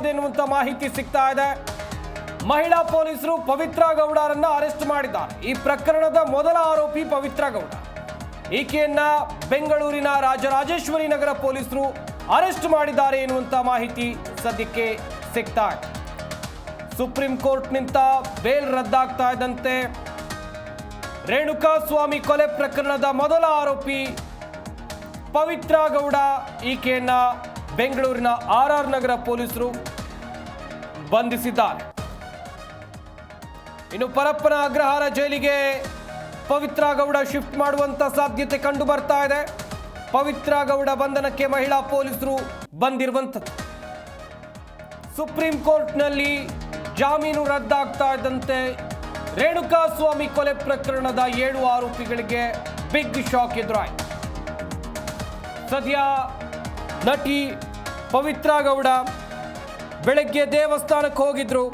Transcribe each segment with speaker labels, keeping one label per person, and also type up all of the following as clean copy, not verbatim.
Speaker 1: ಆಗಿದೆ ಎನ್ನುವಂತ ಮಾಹಿತಿ ಸಿಗ್ತಾ ಇದೆ. ಮಹಿಳಾ ಪೊಲೀಸರು ಪವಿತ್ರ ಗೌಡರನ್ನ ಅರೆಸ್ಟ್ ಮಾಡಿದ್ದಾರೆ. ಈ ಪ್ರಕರಣದ ಮೊದಲ ಆರೋಪಿ ಪವಿತ್ರ ಗೌಡ. ಈಕೆಯನ್ನ ಬೆಂಗಳೂರಿನ ರಾಜರಾಜೇಶ್ವರಿ ನಗರ ಪೊಲೀಸರು ಅರೆಸ್ಟ್ ಮಾಡಿದ್ದಾರೆ ಎನ್ನುವಂತ ಮಾಹಿತಿ ಸದ್ಯಕ್ಕೆ ಸಿಗ್ತಾ ಇದೆ. ಸುಪ್ರೀಂ ಕೋರ್ಟ್ನಿಂದ ಬೇಲ್ ರದ್ದಾಗ್ತಾ ಇದ್ದಂತೆ ರೇಣುಕಾ ಸ್ವಾಮಿ ಕೊಲೆ ಪ್ರಕರಣದ ಮೊದಲ ಆರೋಪಿ ಪವಿತ್ರ ಗೌಡ ಈಕೆಯನ್ನ ಬೆಂಗಳೂರಿನ ಆರ್ಆರ್ ನಗರ ಪೊಲೀಸರು ಬಂಧಿಸಿದ್ದಾರೆ. ಇನ್ನು ಪರಪ್ಪನ ಅಗ್ರಹಾರ ಜೈಲಿಗೆ ಪವಿತ್ರ ಗೌಡ ಶಿಫ್ಟ್ ಮಾಡುವಂತ ಸಾಧ್ಯತೆ ಕಂಡು ಬರ್ತಾ ಇದೆ. ಪವಿತ್ರ ಗೌಡ ಬಂಧನಕ್ಕೆ ಮಹಿಳಾ ಪೊಲೀಸರು ಬಂದಿರುವಂಥದ್ದು. ಸುಪ್ರೀಂ ಕೋರ್ಟ್ನಲ್ಲಿ ಜಾಮೀನು ರದ್ದಾಗ್ತಾ ಇದ್ದಂತೆ ರೇಣುಕಾ ಸ್ವಾಮಿ ಕೊಲೆ ಪ್ರಕರಣದ 7 ಆರೋಪಿಗಳಿಗೆ ಬಿಗ್ ಶಾಕ್ ಎದುರಾಯಿತು. ಸದ್ಯ ನಟಿ ಪವಿತ್ರ ಗೌಡ ಬೆಳಗ್ಗೆ ದೇವಸ್ಥಾನಕ್ಕೆ ಹೋಗಿದ್ರು.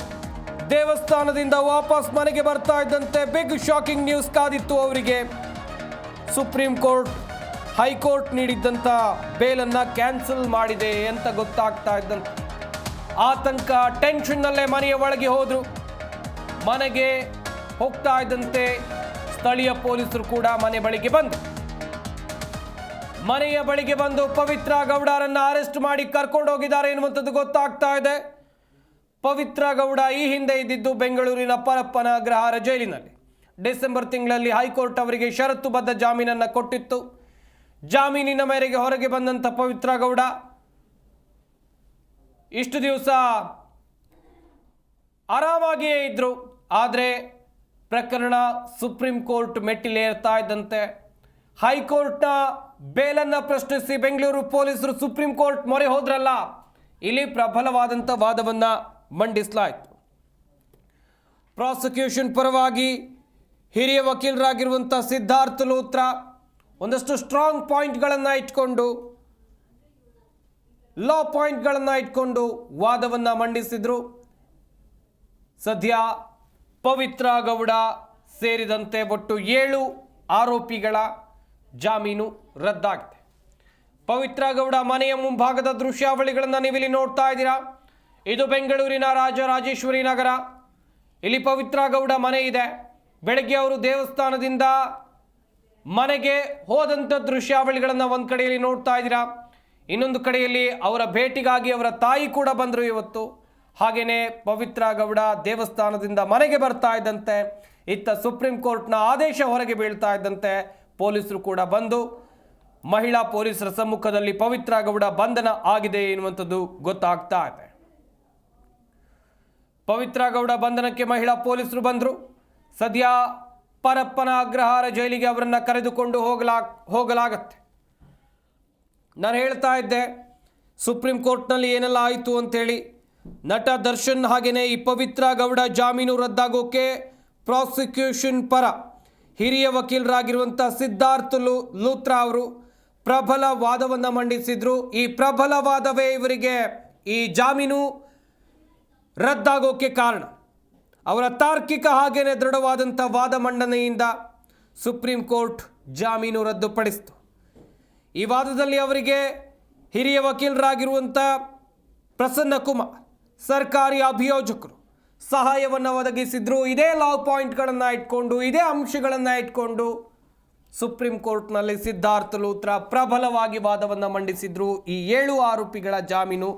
Speaker 1: ದೇವಸ್ಥಾನದಿಂದ ವಾಪಸ್ ಮನೆಗೆ ಬರ್ತಾ ಇದ್ದಂತೆ ಬಿಗ್ ಶಾಕಿಂಗ್ ನ್ಯೂಸ್ ಕಾದಿತ್ತು ಅವರಿಗೆ. ಸುಪ್ರೀಂ ಕೋರ್ಟ್ ಹೈಕೋರ್ಟ್ ನೀಡಿದ್ದಂಥ ಬೇಲನ್ನ ಕ್ಯಾನ್ಸಲ್ ಮಾಡಿದೆ ಅಂತ ಗೊತ್ತಾಗ್ತಾ ಇದ್ದಂತೆ ಆತಂಕ ಟೆನ್ಷನ್ನಲ್ಲೇ ಮನೆಯ ಒಳಗೆ ಹೋದ್ರು. ಮನೆಗೆ ಹೋಗ್ತಾ ಇದ್ದಂತೆ ಸ್ಥಳೀಯ ಪೊಲೀಸರು ಕೂಡ ಮನೆಯ ಬಳಿಗೆ ಬಂದು ಪವಿತ್ರ ಗೌಡರನ್ನ ಅರೆಸ್ಟ್ ಮಾಡಿ ಕರ್ಕೊಂಡು ಹೋಗಿದ್ದಾರೆ ಎನ್ನುವಂಥದ್ದು ಗೊತ್ತಾಗ್ತಾ ಇದೆ. ಪವಿತ್ರ ಗೌಡ ಈ ಹಿಂದೆ ಇದ್ದಿದ್ದು ಬೆಂಗಳೂರಿನ ಪರಪ್ಪನ ಅಗ್ರಹಾರ ಜೈಲಿನಲ್ಲಿ. ಡಿಸೆಂಬರ್ ತಿಂಗಳಲ್ಲಿ ಹೈಕೋರ್ಟ್ ಅವರಿಗೆ ಷರತ್ತುಬದ್ಧ ಜಾಮೀನನ್ನು ಕೊಟ್ಟಿತ್ತು. ಜಾಮೀನಿನ ಮೇರೆಗೆ ಹೊರಗೆ ಬಂದಂಥ ಪವಿತ್ರ ಗೌಡ ಇಷ್ಟು ದಿವಸ ಆರಾಮಾಗಿಯೇ ಇದ್ರು. ಆದರೆ ಪ್ರಕರಣ ಸುಪ್ರೀಂ ಕೋರ್ಟ್ ಮೆಟ್ಟಿಲೇರ್ತಾ ಇದ್ದಂತೆ ಹೈಕೋರ್ಟ್ನ ಬೇಲನ್ನು ಪ್ರಶ್ನಿಸಿ ಬೆಂಗಳೂರು ಪೊಲೀಸರು ಸುಪ್ರೀಂ ಕೋರ್ಟ್ ಮೊರೆ ಹೋದ್ರಲ್ಲ, ಇಲ್ಲಿ ಪ್ರಬಲವಾದಂಥ ವಾದವನ್ನು ಮಂಡಿಸಲಾಯಿತು. ಪ್ರಾಸಿಕ್ಯೂಷನ್ ಪರವಾಗಿ ಹಿರಿಯ ವಕೀಲರಾಗಿರುವಂಥ ಸಿದ್ಧಾರ್ಥ ಲೂತ್ರಾ ಒಂದಷ್ಟು ಸ್ಟ್ರಾಂಗ್ ಪಾಯಿಂಟ್ಗಳನ್ನು ಇಟ್ಕೊಂಡು ಲಾ ಪಾಯಿಂಟ್ಗಳನ್ನು ಇಟ್ಕೊಂಡು ವಾದವನ್ನು ಮಂಡಿಸಿದ್ರು. ಸದ್ಯ ಪವಿತ್ರ ಗೌಡ ಸೇರಿದಂತೆ ಒಟ್ಟು 7 ಆರೋಪಿಗಳ ಜಾಮೀನು ರದ್ದಾಗಿದೆ. ಪವಿತ್ರ ಗೌಡ ಮನೆಯ ಮುಂಭಾಗದ ದೃಶ್ಯಾವಳಿಗಳನ್ನು ನೀವಿಲ್ಲಿ ನೋಡ್ತಾ ಇದ್ದೀರಾ. ಇದು ಬೆಂಗಳೂರಿನ ರಾಜರಾಜೇಶ್ವರಿ ನಗರ. ಇಲ್ಲಿ ಪವಿತ್ರ ಗೌಡ ಮನೆ ಇದೆ. ಬೆಳಗ್ಗೆ ಅವರು ದೇವಸ್ಥಾನದಿಂದ ಮನೆಗೆ ಹೋದಂಥ ದೃಶ್ಯಾವಳಿಗಳನ್ನು ಒಂದು ಕಡೆಯಲ್ಲಿ ನೋಡ್ತಾ ಇದ್ದೀರಾ. ಇನ್ನೊಂದು ಕಡೆಯಲ್ಲಿ ಅವರ ಭೇಟಿಗಾಗಿ ಅವರ ತಾಯಿ ಕೂಡ ಬಂದರು ಇವತ್ತು. ಹಾಗೆಯೇ ಪವಿತ್ರ ಗೌಡ ದೇವಸ್ಥಾನದಿಂದ ಮನೆಗೆ ಬರ್ತಾ ಇದ್ದಂತೆ ಇತ್ತ ಸುಪ್ರೀಂ ಕೋರ್ಟ್ನ ಆದೇಶ ಹೊರಗೆ ಬೀಳ್ತಾ ಇದ್ದಂತೆ ಪೊಲೀಸರು ಕೂಡ ಬಂದು ಮಹಿಳಾ ಪೊಲೀಸರ ಸಮ್ಮುಖದಲ್ಲಿ ಪವಿತ್ರ ಗೌಡ ಬಂಧನ ಆಗಿದೆ ಎನ್ನುವಂಥದ್ದು ಗೊತ್ತಾಗ್ತಾ ಇದೆ. ಪವಿತ್ರ ಗೌಡ ಬಂಧನಕ್ಕೆ ಮಹಿಳಾ ಪೊಲೀಸರು ಬಂದರು. ಸದ್ಯ ಪರಪ್ಪನ ಅಗ್ರಹಾರ ಜೈಲಿಗೆ ಅವರನ್ನು ಕರೆದುಕೊಂಡು ಹೋಗಲಾಗತ್ತೆ. ನಾನು ಹೇಳ್ತಾ ಇದ್ದೆ ಸುಪ್ರೀಂ ಕೋರ್ಟ್ನಲ್ಲಿ ಏನೆಲ್ಲ ಆಯಿತು ಅಂಥೇಳಿ. ನಟ ದರ್ಶನ್ ಹಾಗೆಯೇ ಈ ಪವಿತ್ರ ಗೌಡ ಜಾಮೀನು ರದ್ದಾಗೋಕೆ ಪ್ರಾಸಿಕ್ಯೂಷನ್ ಪರ ಹಿರಿಯ ವಕೀಲರಾಗಿರುವಂಥ ಸಿದ್ಧಾರ್ಥ ಲೂತ್ರಾ ಅವರು ಪ್ರಬಲ ವಾದವನ್ನು ಮಂಡಿಸಿದ್ರು. ಈ ಪ್ರಬಲ ವಾದವೇ ಇವರಿಗೆ ಈ ಜಾಮೀನು ರದ್ದಾಗೋಕೆ ಕಾರಣ. ಅವರ ತಾರ್ಕಿಕ ಹಾಗೆಯೇ ದೃಢವಾದಂಥ ವಾದ ಮಂಡನೆಯಿಂದ ಸುಪ್ರೀಂ ಕೋರ್ಟ್ ಜಾಮೀನು ರದ್ದುಪಡಿಸಿತು. ಈ ವಾದದಲ್ಲಿ ಅವರಿಗೆ ಹಿರಿಯ ವಕೀಲರಾಗಿರುವಂಥ ಪ್ರಸನ್ನ ಕುಮಾರ್ ಸರ್ಕಾರಿ ಅಭಿಯೋಜಕರು ಸಹಾಯವನ್ನು ಒದಗಿಸಿದ್ರು. ಇದೇ ಲಾ ಪಾಯಿಂಟ್ಗಳನ್ನು ಇಟ್ಕೊಂಡು ಇದೇ ಅಂಶಗಳನ್ನು ಇಟ್ಕೊಂಡು ಸುಪ್ರೀಂ ಕೋರ್ಟ್ನಲ್ಲಿ ಸಿದ್ಧಾರ್ಥ ಲೂತ್ರಾ ಪ್ರಬಲವಾಗಿ ವಾದವನ್ನು ಮಂಡಿಸಿದ್ರು. ಈ 7 ಆರೋಪಿಗಳ ಜಾಮೀನು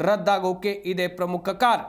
Speaker 1: ರದ್ದಾಗೋಕೆ ಇದೇ ಪ್ರಮುಖ ಕಾರಣ.